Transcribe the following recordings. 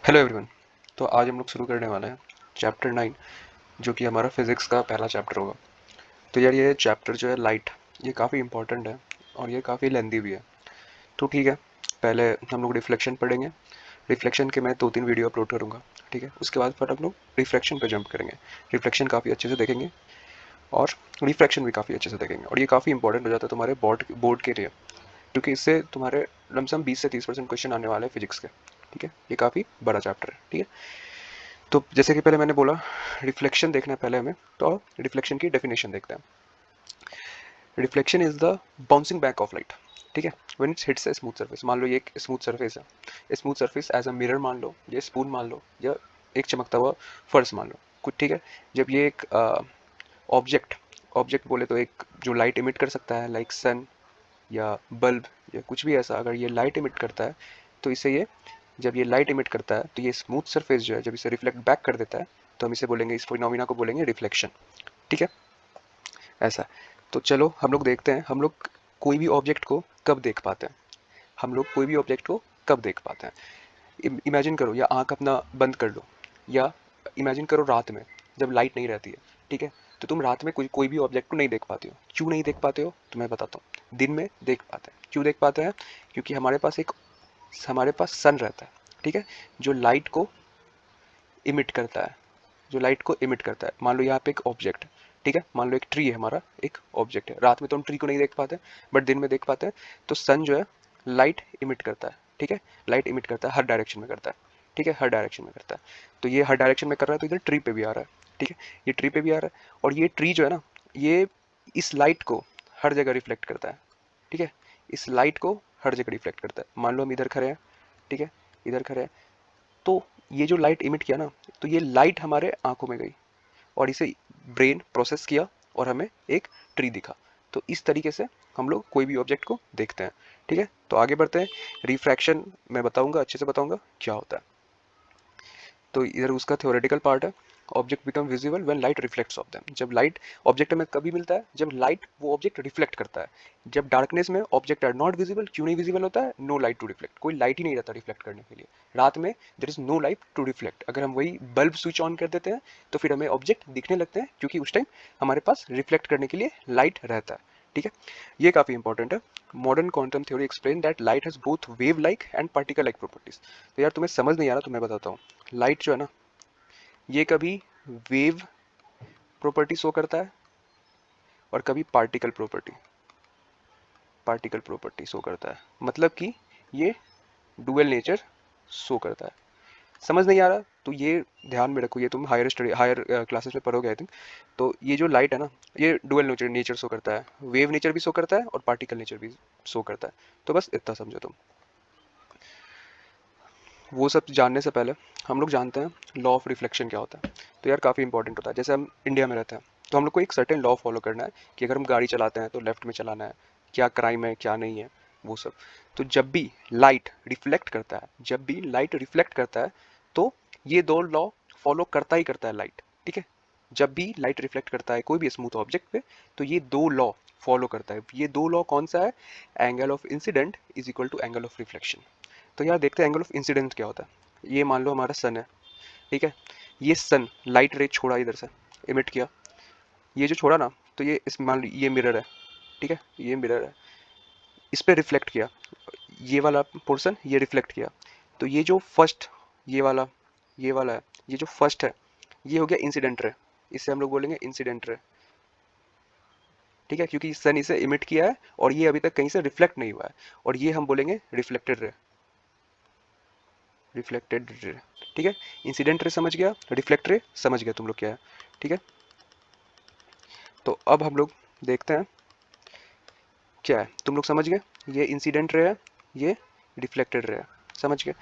Hello everyone. तो आज हम लोग शुरू करने वाले हैं चैप्टर 9, जो कि हमारा फिजिक्स का पहला चैप्टर होगा। तो यार ये चैप्टर जो है लाइट, ये काफ़ी इंपॉर्टेंट है और ये काफ़ी लेंदी भी है। तो ठीक है, पहले हम लोग रिफ्लेक्शन पढ़ेंगे। रिफ्लेक्शन के मैं 2-3 वीडियो अपलोड करूँगा, ठीक है। उसके बाद फिर हम लोग रिफ्लेक्शन पे जंप करेंगे। रिफ्लेक्शन काफ़ी अच्छे से देखेंगे और रिफ्लेक्शन भी काफ़ी अच्छे से देखेंगे, और ये काफ़ी इंपॉर्टेंट हो जाता है तुम्हारे बोर्ड के लिए, क्योंकि इससे तुम्हारे लमसम 20 से 30% क्वेश्चन आने वाले हैं फिजिक्स के। ठीक है, ये काफ़ी बड़ा चैप्टर है। ठीक है, तो जैसे कि पहले मैंने बोला रिफ्लेक्शन देखना है पहले हमें, तो रिफ्लेक्शन की डेफिनेशन देखते हैं। Reflection is the bouncing back of light. ठीक है, when it's hits a smooth surface. मान लो ये एक स्मूथ सरफेस है, smooth surface as a mirror मान लो, या स्पून मान लो, या एक चमकता हुआ फर्श मान लो कुछ। ठीक है, जब ये एक ऑब्जेक्ट ऑब्जेक्ट बोले तो एक जो लाइट इमिट कर सकता है, लाइक सन या बल्ब या कुछ भी ऐसा, अगर ये लाइट इमिट करता है तो इसे ये जब ये लाइट इमिट करता है तो ये स्मूथ सरफेस जो है जब इसे रिफ्लेक्ट बैक कर देता है, तो हम इसे बोलेंगे, इस फिनोमिना को बोलेंगे रिफ्लेक्शन। ठीक है, ऐसा। तो चलो हम लोग देखते हैं, हम लोग कोई भी ऑब्जेक्ट को कब देख पाते हैं। हम लोग कोई भी ऑब्जेक्ट को कब देख पाते हैं, इमेजिन करो, या आंख अपना बंद कर लो, या इमेजिन करो रात में जब लाइट नहीं रहती है। ठीक है, तो तुम रात में कोई भी ऑब्जेक्ट को नहीं देख पाते हो। क्यों नहीं देख पाते हो, तो मैं बताता हूँ। दिन में देख पाते हैं। क्यों देख पाते हैं, क्योंकि हमारे पास सन रहता है। ठीक है, जो लाइट को इमिट करता है, जो लाइट को इमिट करता है। मान लो यहाँ पे एक ऑब्जेक्ट है, ठीक है, मान लो एक ट्री है, हमारा एक ऑब्जेक्ट है। रात में तो हम ट्री को नहीं देख पाते, बट दिन में देख पाते हैं। तो सन जो है लाइट इमिट करता है। ठीक है, लाइट इमिट करता है, हर डायरेक्शन में करता है। ठीक है, हर डायरेक्शन में करता है। तो ये हर डायरेक्शन में कर रहा है, तो इधर ट्री पे भी आ रहा है। ठीक है, ये ट्री पे भी आ रहा है, और ये ट्री जो है ना, ये इस लाइट को हर जगह रिफ्लेक्ट करता है। ठीक है, इस लाइट को हर जगह रिफ्लेक्ट करता है। मान लो हम इधर खड़े हैं, ठीक है, इधर खड़े हैं, तो ये जो लाइट इमिट किया ना, तो ये लाइट हमारे आंखों में गई और इसे ब्रेन प्रोसेस किया और हमें एक ट्री दिखा। तो इस तरीके से हम लोग कोई भी ऑब्जेक्ट को देखते हैं। ठीक है, तो आगे बढ़ते हैं। रिफ्रैक्शन मैं बताऊंगा, अच्छे से बताऊंगा क्या होता है। तो इधर उसका थ्योरेटिकल पार्ट है। Object become visible when light reflects of them. जब लाइट ऑब्जेक्ट में कभी मिलता है, जब लाइट वो ऑब्जेक्ट रिफ्लेक्ट करता है। जब डार्कनेस में ऑब्जेक्ट आर नॉट विजिबल, क्यों नहीं विजिबल होता है, नो लाइट टू रिफ्लेक्ट, कोई लाइट ही नहीं रहता रिफ्लेक्ट करने के लिए। रात में there is no light to reflect. अगर हम वही बल्ब स्विच ऑन कर देते हैं तो फिर हमें ऑब्जेक्ट दिखने लगते हैं, क्योंकि उस टाइम हमारे पास रिफ्लेक्ट करने के लिए लाइट रहता है। ठीक है, ये काफी इंपॉर्टेंट है। Modern quantum theory explain that light has both wave like and particle like properties. तो यार तुम्हें समझ नहीं आ रहा तो मैं बताता हूँ। लाइट जो है ना, ये कभी वेव प्रॉपर्टी शो करता है और कभी पार्टिकल प्रॉपर्टी शो करता है। मतलब कि ये डुअल नेचर शो करता है। समझ नहीं आ रहा तो ये ध्यान में रखो, ये तुम हायर क्लासेस में पढ़ोगे आई थिंक। तो ये जो लाइट है ना, ये डुअल नेचर शो करता है, वेव नेचर भी शो करता है और पार्टिकल नेचर भी शो करता है। तो बस इतना समझो तुम। वो सब जानने से पहले हम लोग जानते हैं लॉ ऑफ रिफ्लेक्शन क्या होता है। तो यार काफ़ी इंपॉर्टेंट होता है। जैसे हम इंडिया में रहते हैं तो हम लोग को एक सर्टेन लॉ फॉलो करना है कि अगर हम गाड़ी चलाते हैं तो लेफ्ट में चलाना है, क्या क्राइम है क्या नहीं है, वो सब। तो जब भी लाइट रिफ्लेक्ट करता है, जब भी लाइट रिफ्लेक्ट करता है, तो ये दो लॉ फॉलो करता ही करता है लाइट। ठीक है, जब भी लाइट रिफ्लेक्ट करता है कोई भी स्मूथ ऑब्जेक्ट पे, तो ये दो लॉ फॉलो करता है। ये दो लॉ कौन सा है, angle of incident is equal to angle of reflection. तो यार देखते हैं एंगल ऑफ इंसिडेंस क्या होता है। ये मान लो हमारा सन है, ठीक है, ये सन लाइट रे छोड़ा इधर से, इमिट किया, ये जो छोड़ा ना, तो ये इस मान लो ये मिरर है, ठीक है, ये मिरर है, इस पे रिफ्लेक्ट किया, ये वाला पोर्शन ये रिफ्लेक्ट किया। तो ये जो फर्स्ट, ये वाला ये वाला है, ये जो फर्स्ट है, ये हो गया इंसिडेंट रे, इसे हम लोग बोलेंगे इंसिडेंट रे। ठीक है, क्योंकि सन इसे इमिट किया है और ये अभी तक कहीं से रिफ्लेक्ट नहीं हुआ है, और ये हम बोलेंगे रिफ्लेक्टेड रे, रिफ्लेक्टेड रे। ठीक है, इंसिडेंट रे समझ गया, रिफ्लेक्ट रे समझ गया तुम लोग क्या है। ठीक है, तो अब हम लोग देखते हैं क्या है। तुम लोग समझ गए, ये इंसिडेंट रे है, ये रिफ्लेक्टेड रे है, समझ गए।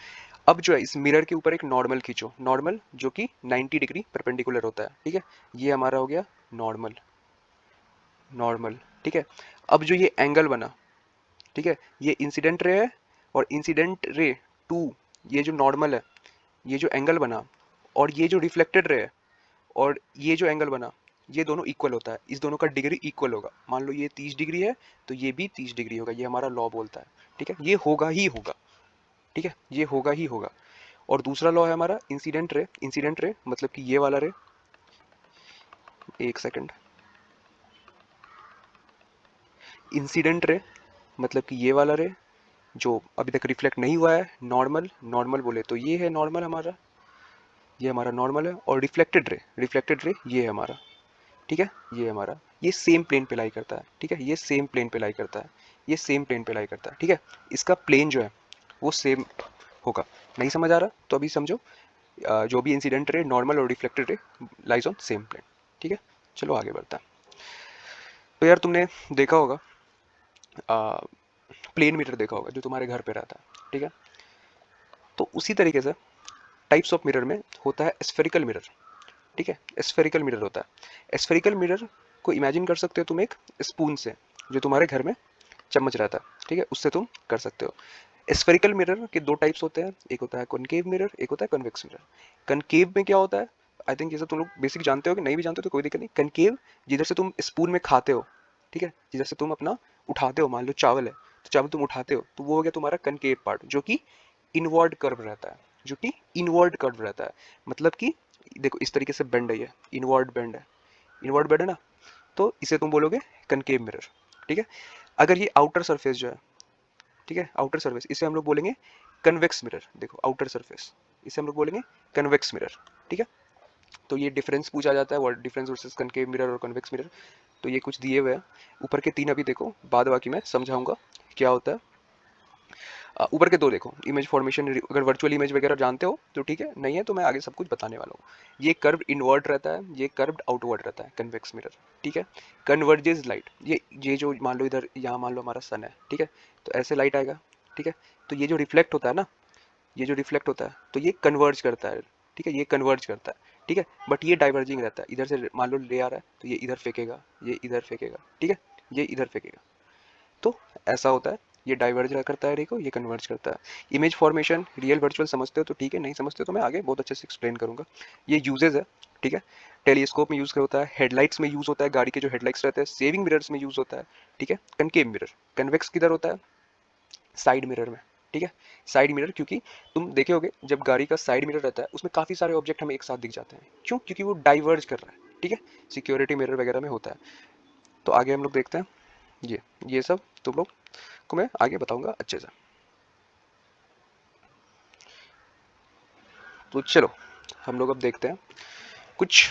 अब जो है इस मिरर के ऊपर एक नॉर्मल खींचो, नॉर्मल जो कि 90 डिग्री परपेंडिकुलर होता है। ठीक है, ये हमारा हो गया नॉर्मल, नॉर्मल। ठीक है, अब जो ये एंगल बना, ठीक है, ये इंसिडेंट रे है और इंसिडेंट रे टू ये जो नॉर्मल है, ये जो एंगल बना, और ये जो रिफ्लेक्टेड रे है और ये जो एंगल बना, ये दोनों इक्वल होता है, इस दोनों का डिग्री इक्वल होगा। मान लो ये 30 डिग्री है तो ये भी 30 डिग्री होगा, ये हमारा लॉ बोलता है। ठीक है, ये होगा ही होगा। ठीक है, ये होगा ही होगा। और दूसरा लॉ है हमारा इंसिडेंट रे। इंसिडेंट रे मतलब कि ये वाला रे, एक सेकंड, इंसिडेंट रे मतलब कि ये वाला रे जो अभी तक रिफ्लेक्ट नहीं हुआ है, नॉर्मल, नॉर्मल बोले तो ये है नॉर्मल हमारा, ये हमारा नॉर्मल है। और रिफ्लेक्टेड रे, रिफ्लेक्टेड रे ये है हमारा, ठीक है, ये हमारा, ये सेम प्लेन पे लाई करता है, ठीक है, ये सेम प्लेन पे लाई करता है, ये सेम प्लेन पे लाई करता है, ठीक है। इसका प्लेन जो है वो सेम होगा। नहीं समझ आ रहा तो अभी समझो, जो भी इंसिडेंट रे, नॉर्मल और reflected ray lies on same plane, ठीक है। चलो आगे बढ़ता है। तो यार तुमने देखा होगा, प्लेन मिरर देखा होगा जो तुम्हारे घर पे रहता है, ठीक है। तो उसी तरीके से टाइप्स ऑफ मिरर में होता है स्फेरिकल मिरर, ठीक है, स्फेरिकल मिरर होता है। स्फेरिकल मिरर को इमेजिन कर सकते हो तुम एक स्पून से, जो तुम्हारे घर में चम्मच रहता है, ठीक है, उससे तुम कर सकते हो। स्फेरिकल मिरर के दो टाइप्स होते हैं, एक होता है कॉनकेव मिरर, एक होता है कन्वेक्स मिरर। कनकेव में क्या होता है, आई थिंक ये सब तुम लोग बेसिक जानते हो, कि नहीं भी जानते हो तो कोई दिक्कत नहीं। कनकेव, जिधर से तुम स्पून में खाते हो, ठीक है, जिधर से तुम अपना उठाते हो, मान लो चावल है तो चावल तुम उठाते हो, तो वो हो गया तुम्हारा कनकेव पार्ट, जो कि इनवर्ड कर्व रहता है, जो कि इनवर्ड कर्व रहता है। मतलब कि देखो इस तरीके से बेंड है, ये इनवर्ड बेंड है, इनवर्ड बेंड है ना, तो इसे तुम बोलोगे कनकेव मिरर, ठीक है। अगर ये आउटर सरफेस जो है, ठीक है, आउटर सरफेस, इसे हम लोग बोलेंगे कन्वेक्स मिरर। देखो आउटर सरफेस, इसे हम लोग बोलेंगे कन्वेक्स मिरर, ठीक है। तो ये डिफरेंस पूछा जाता है, word difference versus concave mirror और कन्वेक्स मिरर। तो ये कुछ दिए हुए हैं, ऊपर के तीन अभी देखो, बाद बाकी मैं समझाऊंगा क्या होता है। ऊपर के दो देखो, इमेज फॉर्मेशन, अगर वर्चुअल इमेज वगैरह जानते हो तो ठीक है, नहीं है तो मैं आगे सब कुछ बताने वाला हूँ। ये कर्व इनवर्ट रहता है, ये कर्व्ड आउटवर्ड रहता है, कन्वेक्स मिरर, ठीक है। कन्वर्जेस लाइट, ये जो मान लो इधर, यहाँ मान लो हमारा सन है, ठीक है, तो ऐसे लाइट आएगा, ठीक है। तो ये जो रिफ्लेक्ट होता है ना, ये जो रिफ्लेक्ट होता है तो ये कन्वर्ज करता है, ठीक है, ये कन्वर्ज करता है, ठीक है। बट ये डाइवर्जिंग रहता है, इधर से मान लो ले आ रहा है तो ये इधर फेंकेगा, ये इधर फेंकेगा, ठीक है, ये इधर फेंकेगा। तो ऐसा होता है, ये डाइवर्ज करता है रे को, ये कन्वर्ज करता है। इमेज फॉर्मेशन रियल वर्चुअल समझते हो तो ठीक है, नहीं समझते हो तो मैं आगे बहुत अच्छे से एक्सप्लेन करूंगा। ये यूजेज है, ठीक है। टेलीस्कोप में यूज होता है, हेडलाइट्स में यूज होता है, गाड़ी के जो हेडलाइट्स रहते हैं, सेविंग मिरर्स में यूज होता है, ठीक है। कनकेव मिरर, कन्वेक्स किधर होता है, साइड मिरर में, ठीक है। साइड मिरर, क्योंकि तुम देखे होगे जब गाड़ी का साइड मिरर रहता है उसमें काफी सारे ऑब्जेक्ट हमें एक साथ दिख जाते हैं, क्यों, क्योंकि वो डाइवर्ज कर रहा है, ठीक है। सिक्योरिटी मिरर वगैरह में होता है। तो आगे हम लोग देखते हैं, ये सब तुम लोग को मैं आगे बताऊंगा अच्छे से। तो चलो हम लोग अब देखते हैं कुछ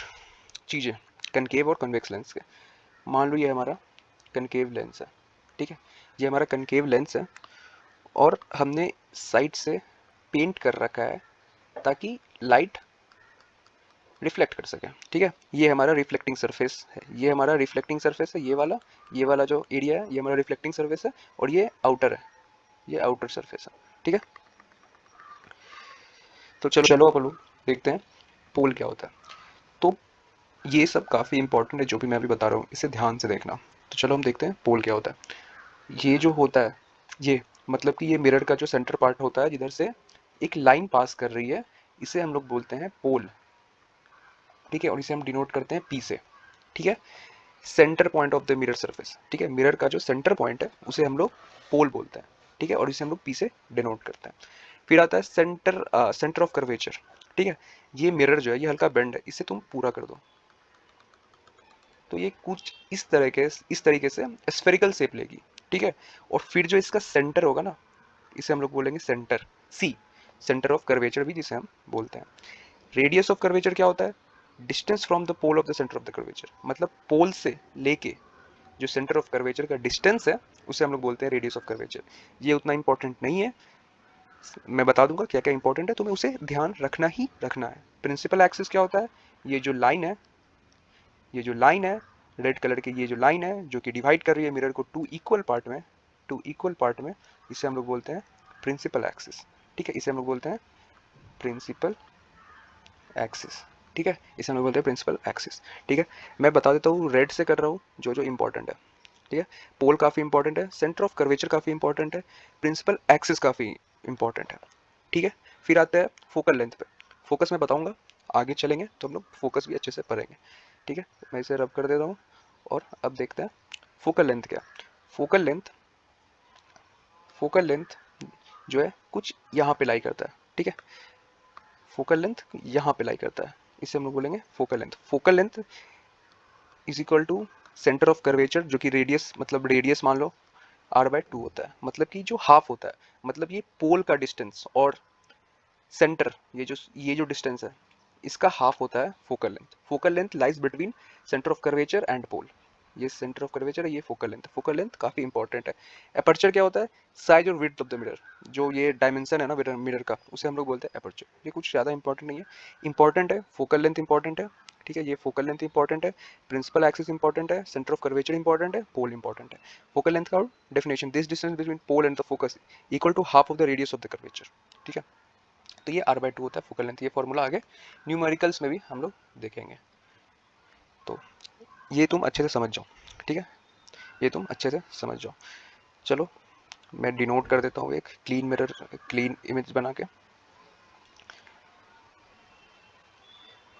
चीज़ें कनकेव और कन्वेक्स लेंस के। मान लो ये हमारा कनकेव लेंस है, ठीक है, ये हमारा कनकेव लेंस है, और हमने साइड से पेंट कर रखा है ताकि लाइट रिफ्लेक्ट कर सके, ठीक है। ये हमारा रिफ्लेक्टिंग सरफेस है, ये हमारा रिफ्लेक्टिंग सरफेस है, ये वाला जो एरिया है ये हमारा रिफ्लेक्टिंग सरफेस है, और ये आउटर है, ये आउटर सरफेस है, ठीक है। तो चलो चलो अपन लोग देखते हैं पोल क्या होता है। तो ये सब काफ़ी इंपॉर्टेंट है, जो भी मैं अभी बता रहा हूँ इसे ध्यान से देखना। तो चलो हम देखते हैं पोल क्या होता है। ये जो होता है, ये मतलब कि ये मिरर का जो सेंटर पार्ट होता है जिधर से एक लाइन पास कर रही है, इसे हम लोग बोलते हैं पोल, ठीक है। और इसे हम डिनोट करते हैं पी से, ठीक है। Centre point of the mirror surface, ठीक है, मिरर का जो सेंटर पॉइंट है उसे हम लोग पोल बोलते हैं, ठीक है। और इसे हम लोग पी से डिनोट करते हैं। फिर आता है सेंटर ऑफ कर्वेचर, ठीक है। ये मिरर जो है ये हल्का बेंड है, इसे तुम पूरा कर दो तो ये कुछ इस तरीके से स्फेरिकल शेप लेगी, ठीक है। और फिर जो इसका सेंटर होगा ना, इसे हम लोग बोलेंगे centre, C, centre of curvature भी जिसे हम बोलते हैं। रेडियस ऑफ कर्वेचर क्या होता है, distance from the pole of the centre of the curvature, मतलब पोल से लेके जो सेंटर ऑफ कर्वेचर का डिस्टेंस है उसे हम लोग बोलते हैं रेडियस ऑफ कर्वेचर। ये उतना इंपॉर्टेंट नहीं है, मैं बता दूंगा क्या क्या इंपॉर्टेंट है, तुम्हें उसे ध्यान रखना ही रखना है। प्रिंसिपल एक्सिस क्या होता है, ये जो लाइन है, ये जो लाइन है रेड कलर की, ये जो लाइन है जो कि डिवाइड कर रही है मिरर को टू इक्वल पार्ट में, इसे हम लोग बोलते हैं प्रिंसिपल एक्सिस, ठीक है। इसे हम लोग बोलते हैं प्रिंसिपल एक्सिस, ठीक है, इसे हम लोग बोलते हैं प्रिंसिपल एक्सिस, ठीक है। मैं बता देता हूँ, रेड से कर रहा हूँ जो जो इंपॉर्टेंट है, ठीक है। पोल काफी इंपॉर्टेंट है, सेंटर ऑफ कर्वेचर काफी इंपॉर्टेंट है, प्रिंसिपल एक्सिस काफी इंपॉर्टेंट है, ठीक है। फिर आता है फोकल लेंथ पे। फोकस मैं बताऊंगा, आगे चलेंगे तो हम लोग फोकस भी अच्छे से पढ़ेंगे, ठीक है। मैं इसे रब कर देता हूँ, और अब देखते हैं फोकल लेंथ क्या। फोकल लेंथ, फोकल लेंथ जो है कुछ यहाँ पे लाई करता है, ठीक है। फोकल लेंथ यहाँ पे लाई करता है, इसे हम लोग बोलेंगे focal length. Focal length is equal to centre of curvature, जो कि रेडियस, मतलब रेडियस मान लो r/2 होता है, मतलब कि जो हाफ होता है, मतलब ये पोल का डिस्टेंस और सेंटर, ये जो डिस्टेंस है इसका हाफ होता है focal length. Focal length lies between centre of curvature and pole. ये सेंटर ऑफ कर्वेचर है, ये फोकल लेंथ। फोकल लेंथ काफी इंपॉर्टेंट है। अपर्चर क्या होता है? साइज और विड्थ ऑफ द मिरर, जो ये डायमेंशन है ना मिरर का, उसे हम लोग बोलते हैं अपर्चर। ये कुछ ज्यादा इंपॉर्टेंट नहीं है। इंपॉर्टेंट है, फोकल लेंथ इंपॉर्टेंट है, ठीक है, ये फोकल लेंथ इंपॉर्टेंट है, प्रिंसिपल एक्सिस इंपॉर्टेंट है, सेंटर ऑफ कर्वेचर इंपॉर्टेंट है, पोल इंपॉर्टेंट है। फोकल लेंथ का definition, this distance between pole and the focus equal to half of the radius of the curvature, ठीक है। तो ये r/2 होता है फोकल लेंथ। ये फॉर्मूला आगे न्यूमेरिकल्स में भी हम लोग देखेंगे। तो ये तुम अच्छे से समझ जाओ, ठीक है, ये तुम अच्छे से समझ जाओ। चलो मैं डिनोट कर देता हूँ एक क्लीन मिरर, क्लीन इमेज बना के।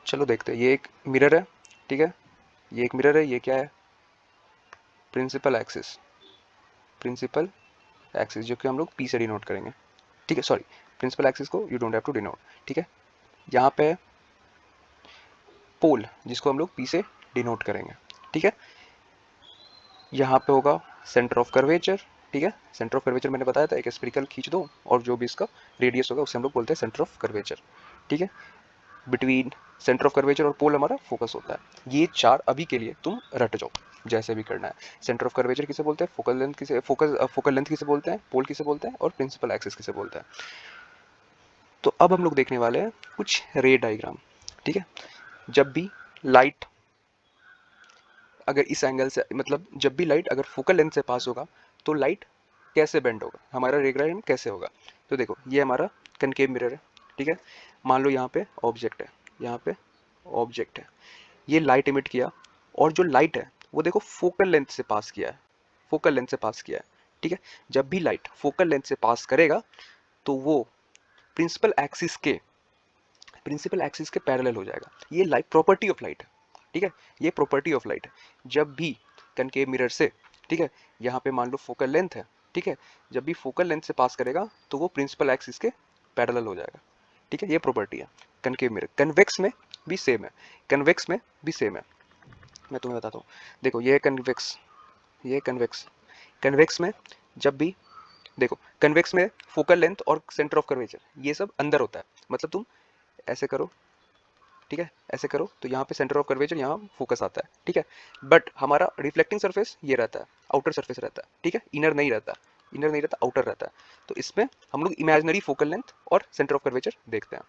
चलो देखते हैं, ये एक मिरर है, ठीक है, ये एक मिरर है, ये क्या है? Principal axis. प्रिंसिपल एक्सिस जो कि हम लोग पी से डिनोट करेंगे, ठीक है, सॉरी, प्रिंसिपल एक्सिस को you don't have to denote, ठीक है। यहाँ पे पोल, जिसको हम लोग पी से डिनोट करेंगे, ठीक है। यहाँ पे होगा सेंटर ऑफ कर्वेचर, ठीक है। सेंटर ऑफ कर्वेचर मैंने बताया था, एक स्फेरिकल खींच दो और जो भी इसका रेडियस होगा उसे हम लोग बोलते हैं सेंटर ऑफ कर्वेचर, ठीक है। बिटवीन सेंटर ऑफ कर्वेचर और पोल हमारा फोकस होता है। ये चार अभी के लिए तुम रट जाओ, जैसे भी करना है। सेंटर ऑफ कर्वेचर किसे बोलते हैं, फोकल लेंथ किसे, फोकल लेंथ किसे बोलते हैं, पोल किसे बोलते हैं, और प्रिंसिपल एक्सिस किसे बोलते हैं। तो अब हम लोग देखने वाले हैं कुछ रे डायग्राम, ठीक है। जब भी लाइट अगर इस एंगल से, मतलब जब भी लाइट अगर फोकल लेंथ से पास होगा तो लाइट कैसे बेंड होगा, हमारा रे डायग्राम कैसे होगा। तो देखो ये हमारा कनकेव मिरर है, ठीक है। मान लो यहाँ पे ऑब्जेक्ट है, यहाँ पे ऑब्जेक्ट है, ये लाइट इमिट किया, और जो लाइट है वो देखो फोकल लेंथ से पास किया है, फोकल लेंथ से पास किया है, ठीक है। जब भी लाइट फोकल लेंथ से पास करेगा तो वो प्रिंसिपल एक्सिस के पैरेलल हो जाएगा। ये लाइट प्रॉपर्टी ऑफ लाइट है, ठीक है, ये प्रॉपर्टी ऑफ लाइट है। जब भी कनकेव मिरर से, ठीक है, यहाँ पे मान लो फोकल लेंथ है, ठीक है, जब भी फोकल लेंथ से पास करेगा तो वो प्रिंसिपल एक्सिस के पैरेलल हो जाएगा, ठीक है, ये प्रॉपर्टी है कनकेव मिरर। कन्वेक्स में भी सेम है, कन्वेक्स में भी सेम है। मैं तुम्हें बताता हूँ, देखो ये कन्वेक्स, ये कन्वेक्स, कन्वेक्स में जब भी देखो, कन्वेक्स में फोकल लेंथ और सेंटर ऑफ कर्वेचर ये सब अंदर होता है, मतलब तुम ऐसे करो, ठीक है, ऐसे करो तो यहाँ पे सेंटर ऑफ कर्वेचर, यहाँ फोकस आता है, ठीक है। बट हमारा रिफ्लेक्टिंग सरफेस ये रहता है, आउटर सरफेस रहता है, ठीक है, इनर नहीं रहता, इनर नहीं रहता, आउटर रहता है। तो इसमें हम लोग इमेजिनरी फोकल लेंथ और सेंटर ऑफ कर्वेचर देखते हैं।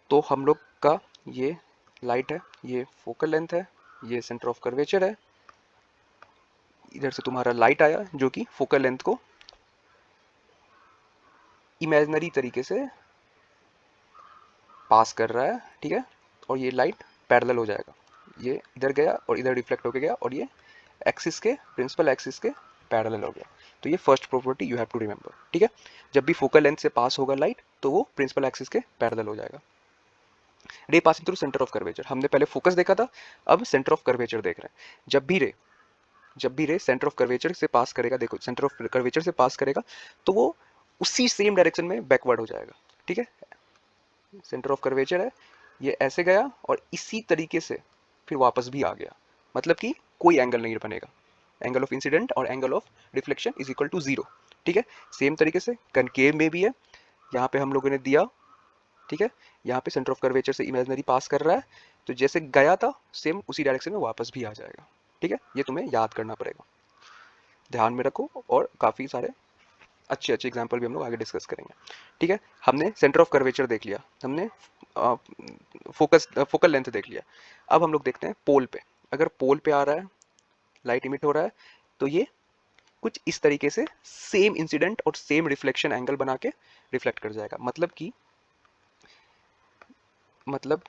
तो हम लोग का ये लाइट है, ये फोकल लेंथ है, ये सेंटर ऑफ कर्वेचर है, इधर से तुम्हारा लाइट आया जो कि फोकल लेंथ को इमेजिनरी तरीके से पास कर रहा है, ठीक है, और ये लाइट पैरेलल हो जाएगा, ये इधर गया और इधर रिफ्लेक्ट होके गया, और ये एक्सिस के, प्रिंसिपल एक्सिस के पैरेलल हो गया। तो ये first property you have to remember, ठीक है। जब भी फोकल लेंथ से पास होगा लाइट तो वो प्रिंसिपल एक्सिस के पैरेलल हो जाएगा। रे passing through centre of curvature, हमने पहले फोकस देखा था, अब सेंटर ऑफ कर्वेचर देख रहे हैं। जब भी रे सेंटर ऑफ कर्वेचर से पास करेगा, देखो सेंटर ऑफ कर्वेचर से पास करेगा तो वो उसी सेम डायरेक्शन में बैकवर्ड हो जाएगा, ठीक है। सेंटर ऑफ कर्वेचर है, ये ऐसे गया और इसी तरीके से फिर वापस भी आ गया, मतलब कि कोई एंगल नहीं बनेगा। एंगल ऑफ इंसिडेंट और angle of reflection is equal to zero, ठीक है। सेम तरीके से कनकेव में भी है, यहाँ पे हम लोगों ने दिया, ठीक है, यहाँ पे सेंटर ऑफ कर्वेचर से इमेजिनरी पास कर रहा है, तो जैसे गया था सेम उसी डायरेक्शन में वापस भी आ जाएगा, ठीक है। ये तुम्हें याद करना पड़ेगा, ध्यान में रखो, और काफी सारे अच्छे अच्छे एग्जाम्पल भी हम लोग आगे डिस्कस करेंगे, ठीक है। हमने सेंटर ऑफ कर्वेचर देख लिया, हमने फोकल लेंथ देख लिया। अब हम लोग देखते हैं पोल पे। अगर पोल पे आ रहा है, लाइट इमिट हो रहा है, तो ये कुछ इस तरीके से सेम इंसिडेंट और सेम रिफ्लेक्शन एंगल बना के रिफ्लेक्ट कर जाएगा। मतलब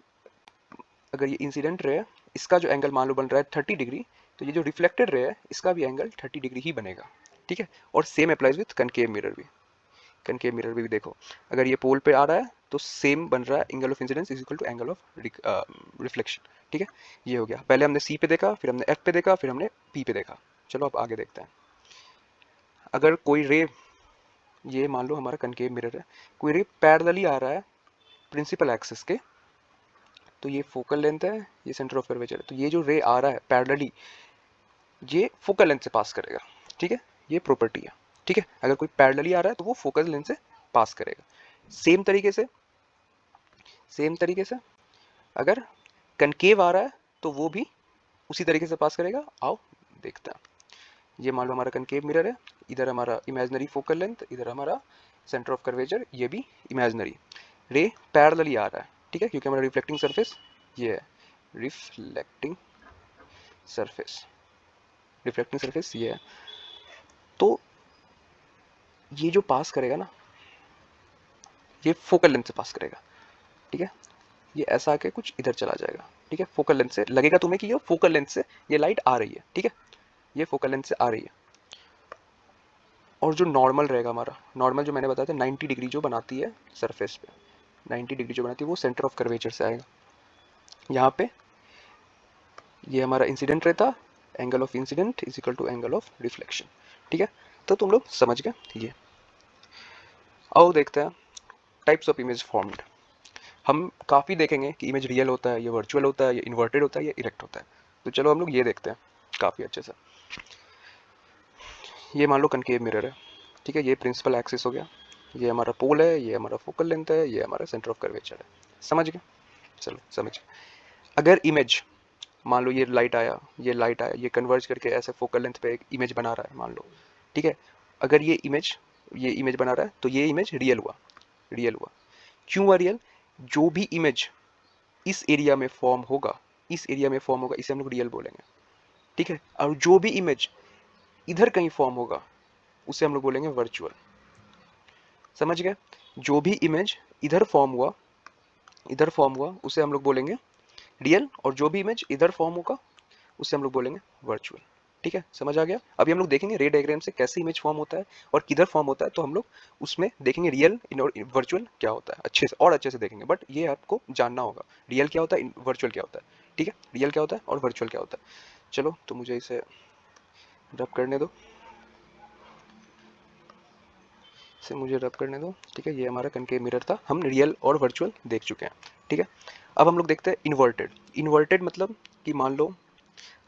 अगर ये इंसिडेंट रे है, इसका जो एंगल मान लो बन रहा है 30 डिग्री, तो ये जो रिफ्लेक्टेड रे है इसका भी एंगल 30 डिग्री ही बनेगा, ठीक है। और same applies with concave mirror भी। कनकेव मिरर भी देखो, अगर ये पोल पे आ रहा है तो सेम बन रहा है, angle of incidence is equal to angle of reflection, ठीक है। ये हो गया, पहले हमने सी पे देखा, फिर हमने एफ पे देखा, फिर हमने पी पे देखा। चलो अब आगे देखते हैं। अगर कोई रे ये मान लो हमारा कनकेव मिरर है, कोई रे पैरेलली आ रहा है प्रिंसिपल एक्सिस के, तो ये फोकल लेंथ है, ये सेंटर ऑफ कर्वेचर है, तो ये जो रे आ रहा है पैरेलली, ये फोकल लेंथ से पास करेगा। ठीक है, ये प्रॉपर्टी है। ठीक है, अगर कोई पैरेलली आ रहा है तो वो फोकल लेंथ से पास करेगा। सेम तरीके से, सेम तरीके से अगर कनकेव आ रहा है तो वो भी उसी तरीके से पास करेगा। आओ देखते हैं। ये मान लो हमारा कनकेव मिरर है, इधर हमारा इमेजिनरी फोकल लेंथ, इधर हमारा सेंटर ऑफ कर्वेचर, ये भी इमेजिनरी। रे पैरेलली आ रहा है, ठीक है, क्योंकि हमारा रिफ्लेक्टिंग सरफेस ये है, रिफ्लेक्टिंग सरफेस, रिफ्लेक्टिंग सरफेस ये है। तो ये जो पास करेगा ना, ये फोकल लेंथ से पास करेगा। ठीक है, ये ऐसा आके कुछ इधर चला जाएगा। ठीक है, फोकल लेंथ से लगेगा तुम्हें कि ये फोकल लेंथ से ये लाइट आ रही है। ठीक है, ये फोकल लेंथ से आ रही है। और जो नॉर्मल रहेगा हमारा, नॉर्मल जो मैंने बताया था 90 डिग्री जो बनाती है सरफेस पे, 90 डिग्री जो बनाती है वो सेंटर ऑफ कर्वेचर से आएगा। यहाँ पे ये हमारा इंसिडेंट रहता, angle of incident is equal to angle of reflection. ठीक है, तो तुम लोग समझ गए ये। आओ देखते हैं टाइप्स ऑफ इमेज फॉर्म्ड। हम काफ़ी देखेंगे कि इमेज रियल होता है, ये वर्चुअल होता है, ये इन्वर्टेड होता है, ये इरेक्ट होता है। तो चलो हम लोग ये देखते हैं काफ़ी अच्छे से। ये मान लो कनकेव मिरर है। ठीक है, ये प्रिंसिपल एक्सिस हो गया, ये हमारा पोल है, ये हमारा फोकल लेंथ है, ये हमारा सेंटर ऑफ कर्वेचर है। समझ गए? चलो समझ गए। अगर इमेज, मान लो ये लाइट आया, ये लाइट आया, ये कन्वर्ज करके ऐसे फोकल लेंथ पे एक इमेज बना रहा है मान लो। ठीक है, अगर ये इमेज बना रहा है तो ये इमेज रियल हुआ, रियल हुआ। क्यों हुआ रियल? जो भी इमेज इस एरिया में फॉर्म होगा, इस एरिया में फॉर्म होगा, इसे हम लोग रियल बोलेंगे। ठीक है, और जो भी इमेज इधर कहीं फॉर्म होगा उसे हम लोग बोलेंगे वर्चुअल। समझ गए? जो भी इमेज इधर फॉर्म हुआ, इधर फॉर्म हुआ, उसे हम लोग बोलेंगे रियल, और जो भी इमेज इधर फॉर्म होगा उसे हम लोग बोलेंगे वर्चुअल। ठीक है, समझ आ गया? अभी हम लोग देखेंगे रे डायग्राम से कैसे इमेज फॉर्म होता है और किधर फॉर्म होता है, तो हम लोग उसमें देखेंगे रियल और वर्चुअल क्या होता है, अच्छे से और अच्छे से देखेंगे। बट ये आपको जानना होगा रियल क्या होता है, वर्चुअल क्या होता है। ठीक है, रियल क्या होता है और वर्चुअल क्या होता है। चलो तो मुझे इसे रब करने दो, इसे मुझे रब करने दो। ठीक है, ये हमारा कनकेव मिरर था, हम रियल और वर्चुअल देख चुके हैं। ठीक है, अब हम लोग देखते हैं इन्वर्टेड। इन्वर्टेड मतलब कि मान लो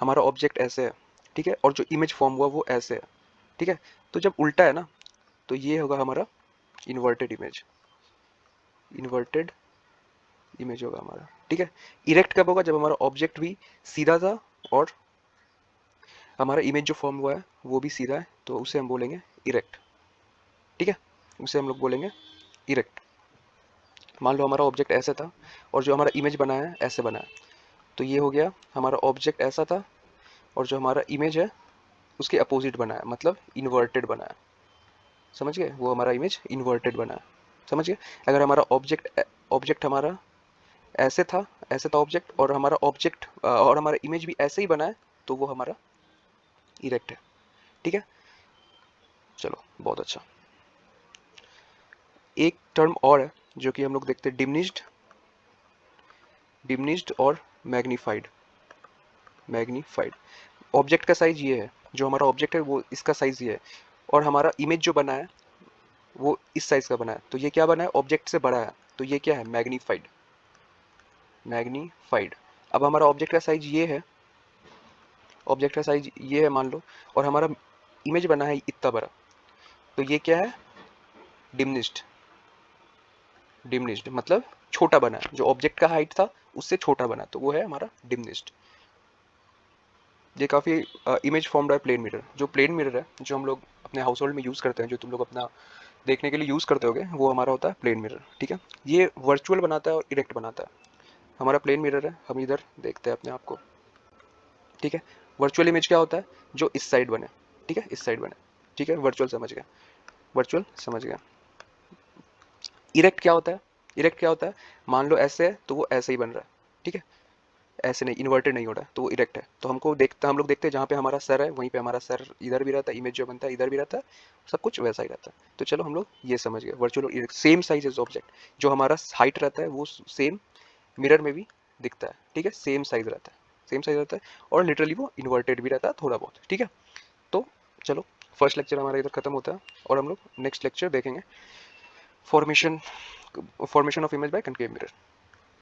हमारा ऑब्जेक्ट ऐसे है, ठीक है, और जो इमेज फॉर्म हुआ वो ऐसे है। ठीक है, तो जब उल्टा है ना, तो ये होगा हमारा इन्वर्टेड इमेज, इन्वर्टेड इमेज होगा हमारा। ठीक है, इरेक्ट कब होगा? जब हमारा ऑब्जेक्ट भी सीधा था और हमारा इमेज जो फॉर्म हुआ है वो भी सीधा है, तो उसे हम बोलेंगे इरेक्ट। ठीक है, उसे हम लोग बोलेंगे इरेक्ट। मान लो हमारा ऑब्जेक्ट ऐसे था और जो हमारा इमेज बना है ऐसे बना है, तो ये हो गया हमारा ऑब्जेक्ट ऐसा था और जो हमारा इमेज है उसके अपोजिट बना है, मतलब इन्वर्टेड बना है। समझ गए? वो हमारा इमेज इन्वर्टेड बना है। समझ गए? अगर हमारा ऑब्जेक्ट ऑब्जेक्ट हमारा ऐसे था, ऐसे था ऑब्जेक्ट, और हमारा ऑब्जेक्ट और हमारा इमेज भी ऐसे ही बना है, तो वो हमारा इरेक्ट है। ठीक है, चलो बहुत अच्छा। एक टर्म और है जो कि हम लोग देखते हैं, डिमिनिश्ड, डिमिनिश्ड और मैग्नीफाइड। मैग्नीफाइड ऑब्जेक्ट का साइज ये है, जो हमारा ऑब्जेक्ट है वो इसका साइज ये है, और हमारा इमेज जो बना है वो इस साइज का बना है, तो ये क्या बना है? ऑब्जेक्ट से बड़ा है, तो ये क्या है? Magnified, magnified. अब हमारा ऑब्जेक्ट का साइज ये है, ऑब्जेक्ट का साइज ये है मान लो, और हमारा इमेज बना है इतना बड़ा, तो ये क्या है? डिमिनिश्ड, डिमिनिश्ड मतलब छोटा बना है, जो ऑब्जेक्ट का हाइट था उससे छोटा बना, तो वो है हमारा डिमिनिश्ड। ये काफ़ी इमेज फॉर्म्ड है प्लेन मिरर। जो प्लेन मिरर है जो हम लोग अपने हाउस होल्ड में यूज़ करते हैं, जो तुम लोग अपना देखने के लिए यूज़ करते होगे, वो हमारा होता है प्लेन मिरर। ठीक है, ये वर्चुअल बनाता है और इरेक्ट बनाता है। हमारा प्लेन मिरर है, हम इधर देखते हैं अपने आप को। ठीक है, वर्चुअल इमेज क्या होता है? जो इस साइड बने। ठीक है, इस साइड बने। ठीक है, वर्चुअल समझ गए, वर्चुअल समझ गए। इरेक्ट क्या होता है? इरेक्ट क्या होता है? मान लो ऐसे है तो वो ऐसे ही बन रहा है। ठीक है, ऐसे नहीं, इन्वर्टेड नहीं हो रहा है, तो वो इरेक्ट है। तो हम लोग देखते हैं जहाँ पे हमारा सर है वहीं पे हमारा सर इधर भी रहता है, इमेज जो बनता है इधर भी रहता है, सब कुछ वैसा ही रहता है। तो चलो हम लोग ये समझ गए, वर्चुअल और erect same size as object. जो हमारा हाइट रहता है वो सेम मिरर में भी दिखता है। ठीक है, सेम साइज रहता है, सेम साइज रहता है, और लिटरली वो इन्वर्टेड भी रहता है थोड़ा बहुत। ठीक है, तो चलो फर्स्ट लेक्चर हमारा इधर खत्म होता है और हम लोग नेक्स्ट लेक्चर देखेंगे formation formation of image by concave mirror.